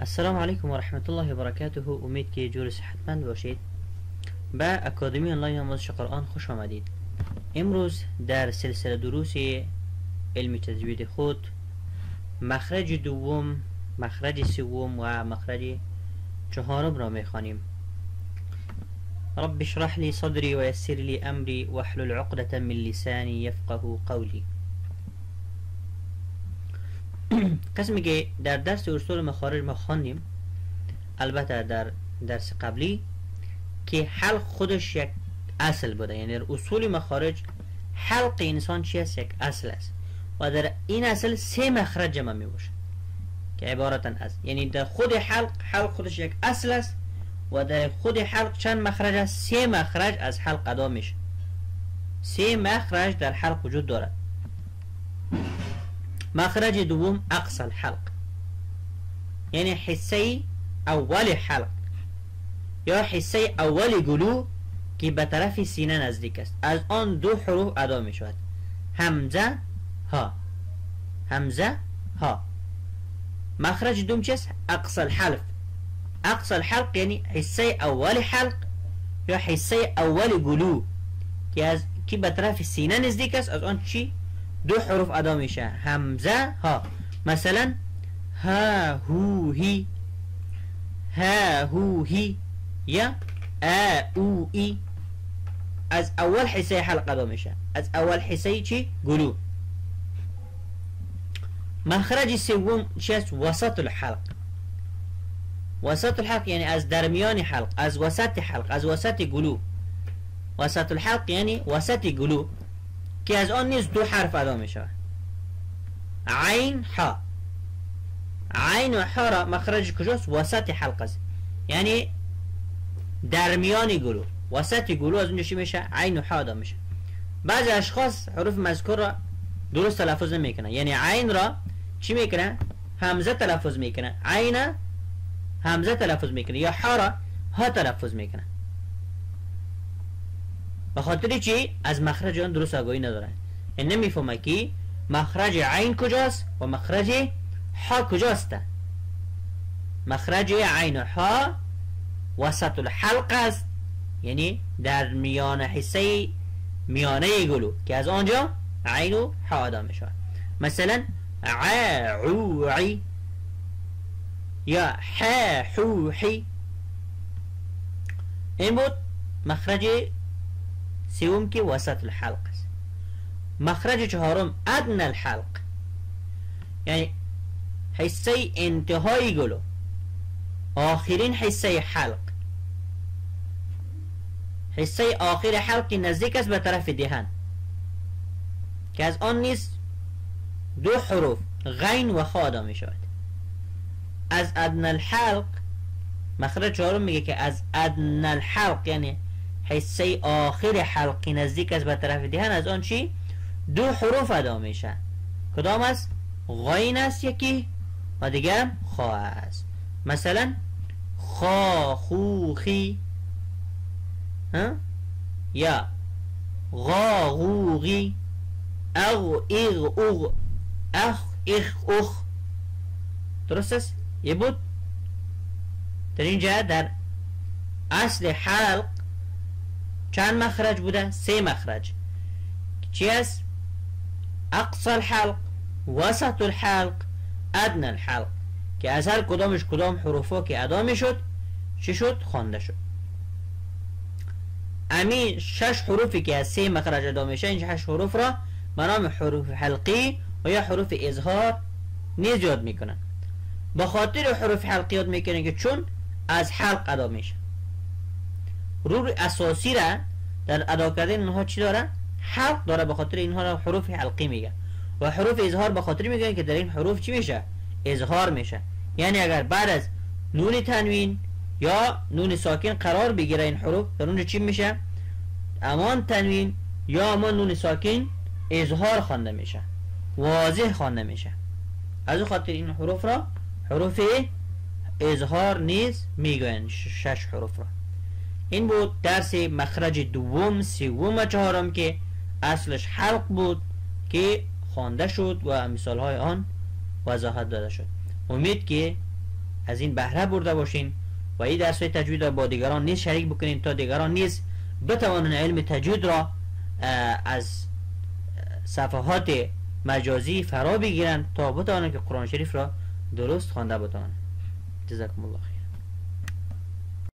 السلام علیکم و رحمت الله و برکاته. امید که جور صحتمند باشید. به اکادمی آنلاین آموزش قرآن خوش آمدید. امروز در سلسله دروس علم تجوید خود مخرج دوم، مخرج سوم و مخرج چهارم را میخوانیم. رب اشرح لي صدري ويسر لي امري واحلل عقدة من لساني يفقه قولي. قسمی که در درس اصول مخارج ما خواندیم، البته در درس قبلی، که حلق خودش یک اصل بوده. یعنی در اصول مخارج حلق انسان چی است؟ یک اصل است و در این اصل سه مخرج جمع می باشه که عبارتن از، یعنی در خود حلق خودش یک اصل است و در خود حلق چند مخرج است؟ سه مخرج از حلق ادا میشه. سه مخرج در حلق وجود دارد. مخرج دوم اقصى الحلق، یعنی حصه اول حلق یا حصه اول گلو که به طرف سینه نزدیک است، از آن دو حروف ادا می شود: همزه ها، همزه ها. مخرج دوم چیست؟ اقصى الحلق. اقصى الحلق یعنی حصه اول حلق یا حصه اول گلو که به طرف سینه نزدیک است، از آن چی؟ دو حروف ادا میشه: همزه ها. مثلا ها هو هی، ها هو هی، یا ا او ای. از اول حصه حلق ادا میشه، از اول حصه چی؟ گلو. مخرج سوم چیست؟ وسط الحلق. وسط الحلق یعنی از درمیان حلق، از وسط حلق، از وسط گلو. وسط الحلق یعنی وسط گلو که از آن نیز دو حرف ادا می شود: عین ها. عین و ها را مخرج کجاست؟ وسط حلق است، یعنی درمیان گلو، وسط گلو. از اونجا چی میشه؟ عین و ها ادا میشه. بعضی اشخاص حروف مذکور را درست تلفظ نمیکنن، یعنی عین را چی میکنن؟ همزه تلفظ میکنن، عین همزه تلفظ میکنن، یا ها را ها تلفظ میکنن. به خاطر چی؟ از مخرج آن درست آگاهی ندارن. این نمیفهمه که مخرج عین کجاست و مخرج ها کجاست. مخرج عین و ها وسط الحلق است، یعنی در میان حصه میانه گلو که از آنجا عین و ها ادا می شود. مثلا عوعی یا حوحی. این بود مخرج سوم که وسط الحلق است. مخرج چهارم ادنى الحلق، یعنی حصه انتهای گلو، آخرین حصه حلق، حصه آخر حلق نزدیک است به طرف دهن که از آن نیز دو حروف غین و خا ادا می شود. از ادنى الحلق، مخرج چهارم میگه که از ادنى الحلق یعنی حصه آخر حلقی نزدیک است به طرف دهن، از آن چی؟ دو حروف ادا میشه. کدام است؟ غین است یکی و دیگر خا است. مثلا خا خو خی، یا غا غو غی، اغ اغ اغ، اخ اخ اخ. درست است؟ یه بود. در اینجا در اصل حلق چند مخرج بوده؟ سه مخرج. چی است؟ اقصى الحلق، وسط الحلق، ادنى الحلق، که از هر کدامش کدام حروفا که ادا می شد چی شد؟ خوانده شد. امی 6 حروفی که از سه مخرج ادا میشه، این 6 حروف را به نام حروف حلقی و یا حروف اظهار نیز یاد میکنن. به خاطر حروف حلقی یاد میکنن که چون از حلق ادا میشه. رول اساسی را در ادا کردن اینها چی داره؟ حلق داره. به خاطر اینها را حروف حلقی میگه. و حروف اظهار به خاطر میگن که در این حروف چی میشه؟ اظهار میشه. یعنی اگر بعد از نون تنوین یا نون ساکن قرار بگیره این حروف، در اونجا چی میشه؟ امان تنوین یا امان نون ساکن اظهار خوانده میشه، واضح خوانده میشه. از اون خاطر این حروف را حروف اظهار نیز میگن. 6 حروف را. این بود درس مخرج دوم، سوم و چهارم که اصلش حلق بود که خوانده شد و مثال های آن وضاحت داده شد. امید که از این بهره برده باشین و این درس های تجوید را با دیگران نیز شریک بکنین تا دیگران نیز بتوانند علم تجوید را از صفحات مجازی فرا بگیرند تا بتوانند که قرآن شریف را درست خوانده بتوانند. جزاکم الله خیر.